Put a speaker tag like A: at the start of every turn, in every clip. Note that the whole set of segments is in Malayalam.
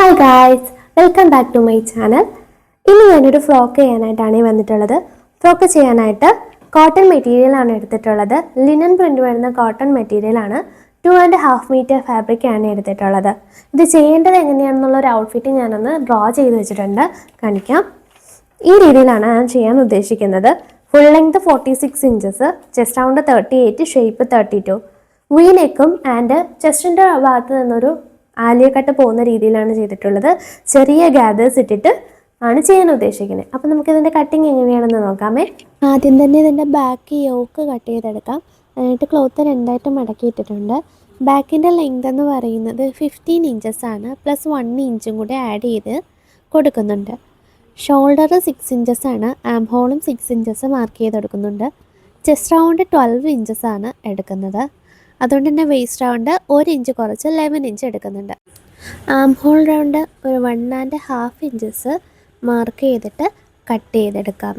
A: Hi guys, welcome back to my channel. ഇന്ന് ഞാനൊരു ഫ്രോക്ക് ചെയ്യാനായിട്ടാണ് വന്നിട്ടുള്ളത്. ഫ്രോക്ക് ചെയ്യാനായിട്ട് കോട്ടൺ മെറ്റീരിയലാണ് എടുത്തിട്ടുള്ളത്. ലിനൻ പ്രിൻ്റ് വരുന്ന കോട്ടൺ മെറ്റീരിയലാണ്. 2.5 മീറ്റർ ഫാബ്രിക്കാണ് എടുത്തിട്ടുള്ളത്. ഇത് ചെയ്യേണ്ടത് എങ്ങനെയാണെന്നുള്ള ഒരു ഔട്ട്ഫിറ്റ് ഞാനൊന്ന് ഡ്രോ ചെയ്ത് വെച്ചിട്ടുണ്ട്, കാണിക്കാം. ഈ രീതിയിലാണ് ഞാൻ ചെയ്യാൻ ഉദ്ദേശിക്കുന്നത്. Full length 46 inches, chest round 38, shape 32. V നെക്കും ആൻഡ് ചെസ്റ്റിൻ്റെ ഭാഗത്ത് നിന്നൊരു ആലിയ കട്ട് പോകുന്ന രീതിയിലാണ് ചെയ്തിട്ടുള്ളത്. ചെറിയ ഗ്യാദേഴ്സ് ഇട്ടിട്ട് ആണ് ചെയ്യാൻ ഉദ്ദേശിക്കുന്നത്. അപ്പം നമുക്കിതിൻ്റെ കട്ടിങ് എങ്ങനെയാണെന്ന് നോക്കാമേ. ആദ്യം തന്നെ ഇതിൻ്റെ ബാക്ക് യോക്ക് കട്ട് ചെയ്തെടുക്കാം. അതിനായിട്ട് ക്ലോത്ത് രണ്ടായിട്ട് മടക്കിയിട്ടിട്ടുണ്ട്. ബാക്കിൻ്റെ ലെങ്ത് എന്ന് പറയുന്നത് 15 ഇഞ്ചസ് ആണ്. പ്ലസ് 1 ഇഞ്ചും കൂടി ആഡ് ചെയ്ത് കൊടുക്കുന്നുണ്ട്. ഷോൾഡർ 6 ഇഞ്ചസ് ആണ്. ആം ഹോളും 6 ഇഞ്ചസ് മാർക്ക് ചെയ്തെടുക്കുന്നുണ്ട്. ചെസ്റ്റ് റൗണ്ട് 12 ഇഞ്ചസ് ആണ് എടുക്കുന്നത്. അതുകൊണ്ട് തന്നെ വേസ്റ്റ് റൗണ്ട് 1 ഇഞ്ച് കുറച്ച് 11 ഇഞ്ച് എടുക്കുന്നുണ്ട്. ആം ഹോൾ റൗണ്ട് ഒരു 1.5 ഇഞ്ചസ് മാർക്ക് ചെയ്തിട്ട് കട്ട് ചെയ്തെടുക്കാം.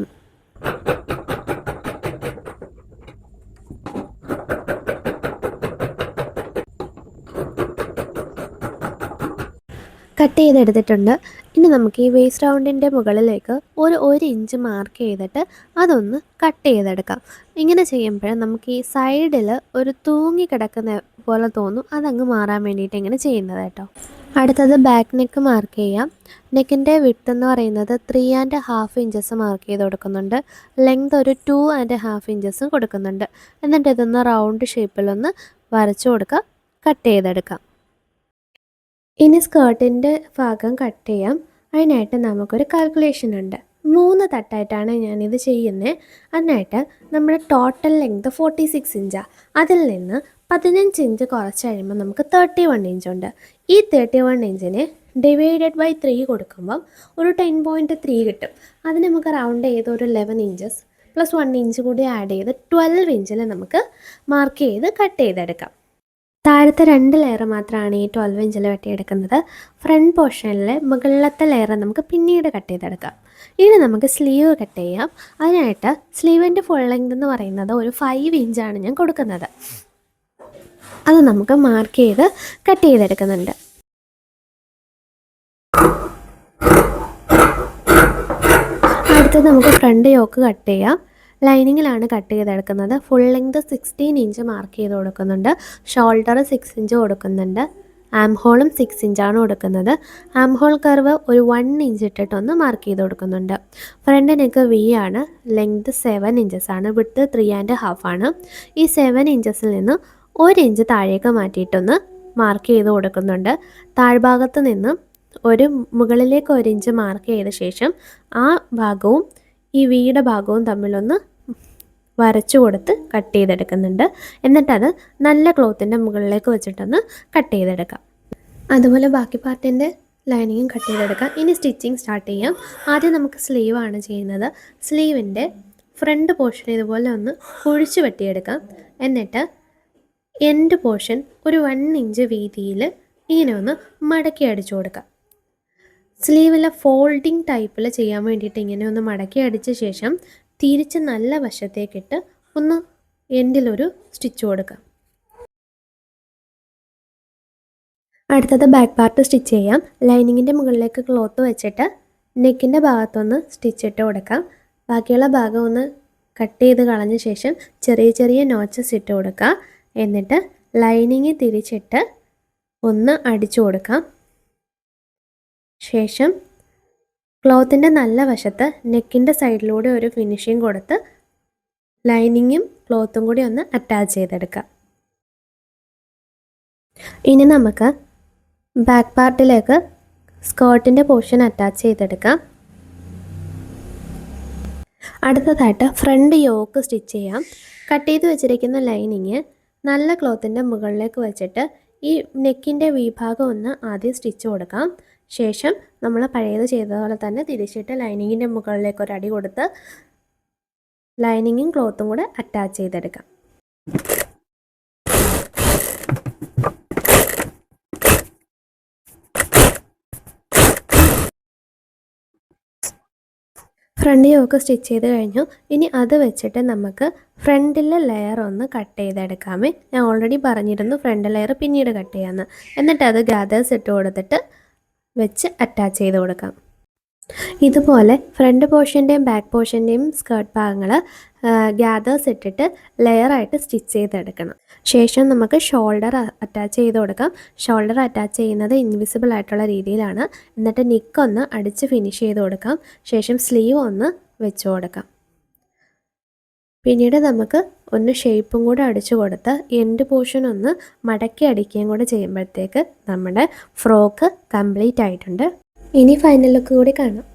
A: കട്ട് ചെയ്തെടുത്തിട്ടുണ്ട്. ഇനി നമുക്ക് ഈ വേസ്റ്റ് റൗണ്ടിൻ്റെ മുകളിലേക്ക് ഒരു 1 ഇഞ്ച് മാർക്ക് ചെയ്തിട്ട് അതൊന്ന് കട്ട് ചെയ്തെടുക്കാം. ഇങ്ങനെ ചെയ്യുമ്പോൾ നമുക്ക് ഈ സൈഡിൽ ഒരു തൂങ്ങി കിടക്കുന്ന പോലെ തോന്നും. അതങ്ങ് മാറാൻ വേണ്ടിയിട്ട് ഇങ്ങനെ ചെയ്യുന്നത് കേട്ടോ. അടുത്തത് ബാക്ക് നെക്ക് മാർക്ക് ചെയ്യാം. നെക്കിൻ്റെ വിഡ്ത്ത് എന്ന് പറയുന്നത് 3.5 ഇഞ്ചസ് മാർക്ക് ചെയ്ത് കൊടുക്കുന്നുണ്ട്. ലെങ്ത് ഒരു 2.5 ഇഞ്ചസും കൊടുക്കുന്നുണ്ട്. എന്നിട്ട് ഇതൊന്ന് റൗണ്ട് ഷേപ്പിലൊന്ന് വരച്ചു കൊടുക്കുക, കട്ട് ചെയ്തെടുക്കാം. ഇനി സ്കേർട്ടിൻ്റെ ഭാഗം കട്ട് ചെയ്യാം. അതിനായിട്ട് നമുക്കൊരു കാൽക്കുലേഷൻ ഉണ്ട്. 3 തട്ടായിട്ടാണ് ഞാനിത് ചെയ്യുന്നത്. അതിനായിട്ട് നമ്മുടെ ടോട്ടൽ ലെങ്ത് 46 ഇഞ്ചാണ്. അതിൽ നിന്ന് 15 ഇഞ്ച് കുറച്ച് കഴിയുമ്പോൾ നമുക്ക് 31 ഇഞ്ചുണ്ട്. ഈ 31 ഇഞ്ചിനെ ഡിവൈഡഡ് ബൈ 3 കൊടുക്കുമ്പം ഒരു 10.3 കിട്ടും. അതിന് നമുക്ക് റൗണ്ട് ചെയ്ത് ഒരു 11 ഇഞ്ചസ് പ്ലസ് 1 ഇഞ്ച് കൂടി ആഡ് ചെയ്ത് 12 ഇഞ്ചിൽ നമുക്ക് മാർക്ക് ചെയ്ത് കട്ട് ചെയ്തെടുക്കാം. താഴത്തെ 2 ലെയർ മാത്രമാണ് ഈ 12 ഇഞ്ചിൽ വെട്ടിയെടുക്കുന്നത്. ഫ്രണ്ട് പോർഷനിൽ മുകളിലത്തെ ലെയർ നമുക്ക് പിന്നീട് കട്ട് ചെയ്തെടുക്കാം. ഇനി നമുക്ക് സ്ലീവ് കട്ട് ചെയ്യാം. അതിനായിട്ട് സ്ലീവിൻ്റെ ഫുൾ ലെങ്ത് എന്ന് പറയുന്നത് ഒരു 5 ഇഞ്ചാണ് ഞാൻ കൊടുക്കുന്നത്. അത് നമുക്ക് മാർക്ക് ചെയ്ത് കട്ട് ചെയ്തെടുക്കുന്നുണ്ട്. അടുത്തത് നമുക്ക് ഫ്രണ്ട് യോക്ക് കട്ട് ചെയ്യാം. ലൈനിങ്ങിലാണ് കട്ട് ചെയ്തെടുക്കുന്നത്. ഫുൾ ലെങ്ത് 16 ഇഞ്ച് മാർക്ക് ചെയ്ത് കൊടുക്കുന്നുണ്ട്. ഷോൾഡർ 6 ഇഞ്ച് കൊടുക്കുന്നുണ്ട്. ആം ഹോളും 6 ഇഞ്ചാണ് കൊടുക്കുന്നത്. ആം ഹോൾ കർവ് ഒരു 1 ഇഞ്ച് ഇട്ടിട്ടൊന്ന് മാർക്ക് ചെയ്ത് കൊടുക്കുന്നുണ്ട്. ഫ്രണ്ട് നെക്ക് വി ആണ്. ലെങ്ത് 7 ഇഞ്ചസ് ആണ്. വിഡ്ത്ത് 3.5 ആണ്. ഈ 7 ഇഞ്ചസിൽ നിന്ന് 1 ഇഞ്ച് താഴേക്ക് മാറ്റിയിട്ടൊന്ന് മാർക്ക് ചെയ്ത് കൊടുക്കുന്നുണ്ട്. താഴ്ഭാഗത്ത് നിന്ന് ഒരു മുകളിലേക്ക് 1 ഇഞ്ച് മാർക്ക് ചെയ്ത ശേഷം ആ ഭാഗവും ഈ വിയുടെ ഭാഗവും തമ്മിലൊന്ന് വരച്ചു കൊടുത്ത് കട്ട് ചെയ്തെടുക്കുന്നുണ്ട്. എന്നിട്ടത് നല്ല ക്ലോത്തിൻ്റെ മുകളിലേക്ക് വെച്ചിട്ടൊന്ന് കട്ട് ചെയ്തെടുക്കാം. അതുപോലെ ബാക്കി പാർട്ടിൻ്റെ ലൈനിങ്ങും കട്ട് ചെയ്തെടുക്കാം. ഇനി സ്റ്റിച്ചിങ് സ്റ്റാർട്ട് ചെയ്യാം. ആദ്യം നമുക്ക് സ്ലീവാണ് ചെയ്യുന്നത്. സ്ലീവിൻ്റെ ഫ്രണ്ട് പോർഷൻ ഇതുപോലെ ഒന്ന് കുഴിച്ച് വെട്ടിയെടുക്കാം. എന്നിട്ട് എൻഡ് പോർഷൻ ഒരു 1 ഇഞ്ച് വീതിയിൽ ഇങ്ങനെ ഒന്ന് മടക്കി അടിച്ചു കൊടുക്കാം. സ്ലീവിലെ ഫോൾഡിങ് ടൈപ്പിൽ ചെയ്യാൻ വേണ്ടിയിട്ട് ഇങ്ങനെ ഒന്ന് മടക്കി അടിച്ച ശേഷം തിരിച്ച് നല്ല വശത്തേക്കിട്ട് ഒന്ന് എൻഡിലൊരു സ്റ്റിച്ച് കൊടുക്കാം. അടുത്തത് ബാക്ക് പാർട്ട് സ്റ്റിച്ച് ചെയ്യാം. ലൈനിങ്ങിൻ്റെ മുകളിലേക്ക് ക്ലോത്ത് വെച്ചിട്ട് നെക്കിൻ്റെ ഭാഗത്തൊന്ന് സ്റ്റിച്ച് ഇട്ട് കൊടുക്കാം. ബാക്കിയുള്ള ഭാഗം ഒന്ന് കട്ട് ചെയ്ത് കളഞ്ഞ ശേഷം ചെറിയ ചെറിയ നോച്ചസ് ഇട്ട് കൊടുക്കുക. എന്നിട്ട് ലൈനിങ് തിരിച്ചിട്ട് ഒന്ന് അടിച്ചു കൊടുക്കാം. ശേഷം ക്ലോത്തിൻ്റെ നല്ല വശത്ത് നെക്കിൻ്റെ സൈഡിലൂടെ ഒരു ഫിനിഷിങ് കൊടുത്ത് ലൈനിങ്ങും ക്ലോത്തും കൂടി ഒന്ന് അറ്റാച്ച് ചെയ്തെടുക്കാം. ഇനി നമുക്ക് ബാക്ക് പാർട്ടിലേക്ക് സ്കേർട്ടിൻ്റെ പോർഷൻ അറ്റാച്ച് ചെയ്തെടുക്കാം. അടുത്തതായിട്ട് ഫ്രണ്ട് യോക്ക് സ്റ്റിച്ച് ചെയ്യാം. കട്ട് ചെയ്ത് വെച്ചിരിക്കുന്ന ലൈനിങ് നല്ല ക്ലോത്തിൻ്റെ മുകളിലേക്ക് വെച്ചിട്ട് ഈ നെക്കിൻ്റെ വിഭാഗം ഒന്ന് ആദ്യം സ്റ്റിച്ച് കൊടുക്കാം. ശേഷം നമ്മൾ പഴയത് ചെയ്തതുപോലെ തന്നെ തിരിച്ചിട്ട് ലൈനിങ്ങിൻ്റെ മുകളിലേക്ക് ഒരു അടി കൊടുത്ത് ലൈനിങ്ങും ക്ലോത്തും കൂടെ അറ്റാച്ച് ചെയ്തെടുക്കാം. ഫ്രണ്ട് യോക്ക് സ്റ്റിച്ച് ചെയ്ത് കഴിഞ്ഞു. ഇനി അത് വെച്ചിട്ട് നമുക്ക് ഫ്രണ്ടിലെ ലെയർ ഒന്ന് കട്ട് ചെയ്തെടുക്കാമേ. ഞാൻ ഓൾറെഡി പറഞ്ഞിരുന്നു ഫ്രണ്ട് ലെയർ പിന്നീട് കട്ട് ചെയ്യാമെന്ന്. എന്നിട്ട് അത് ഗാദേഴ്സ് ഇട്ട് കൊടുത്തിട്ട് വെച്ച് അറ്റാച്ച് ചെയ്ത് കൊടുക്കാം. ഇതുപോലെ ഫ്രണ്ട് പോർഷൻ്റെയും ബാക്ക് പോർഷൻ്റെയും സ്കേർട്ട് ഭാഗങ്ങൾ ഗ്യാദേഴ്സ് ഇട്ടിട്ട് ലെയറായിട്ട് സ്റ്റിച്ച് ചെയ്തെടുക്കണം. ശേഷം നമുക്ക് ഷോൾഡർ അറ്റാച്ച് ചെയ്ത് കൊടുക്കാം. ഷോൾഡർ അറ്റാച്ച് ചെയ്യുന്നത് ഇൻവിസിബിൾ ആയിട്ടുള്ള രീതിയിലാണ്. എന്നിട്ട് നിക്കൊന്ന് അടിച്ച് ഫിനിഷ് ചെയ്ത് കൊടുക്കാം. ശേഷം സ്ലീവ് ഒന്ന് വെച്ച് കൊടുക്കാം. പിന്നീട് നമുക്ക് ഒന്ന് ഷേപ്പും കൂടെ അടിച്ചു കൊടുത്ത് എൻഡ് പോർഷൻ ഒന്ന് മടക്കി അടിക്കുകയും കൂടെ ചെയ്യുമ്പോഴത്തേക്ക് നമ്മുടെ ഫ്രോക്ക് കംപ്ലീറ്റ് ആയിട്ടുണ്ട്. ഇനി ഫൈനൽ ലുക്ക് കൂടി കാണാം.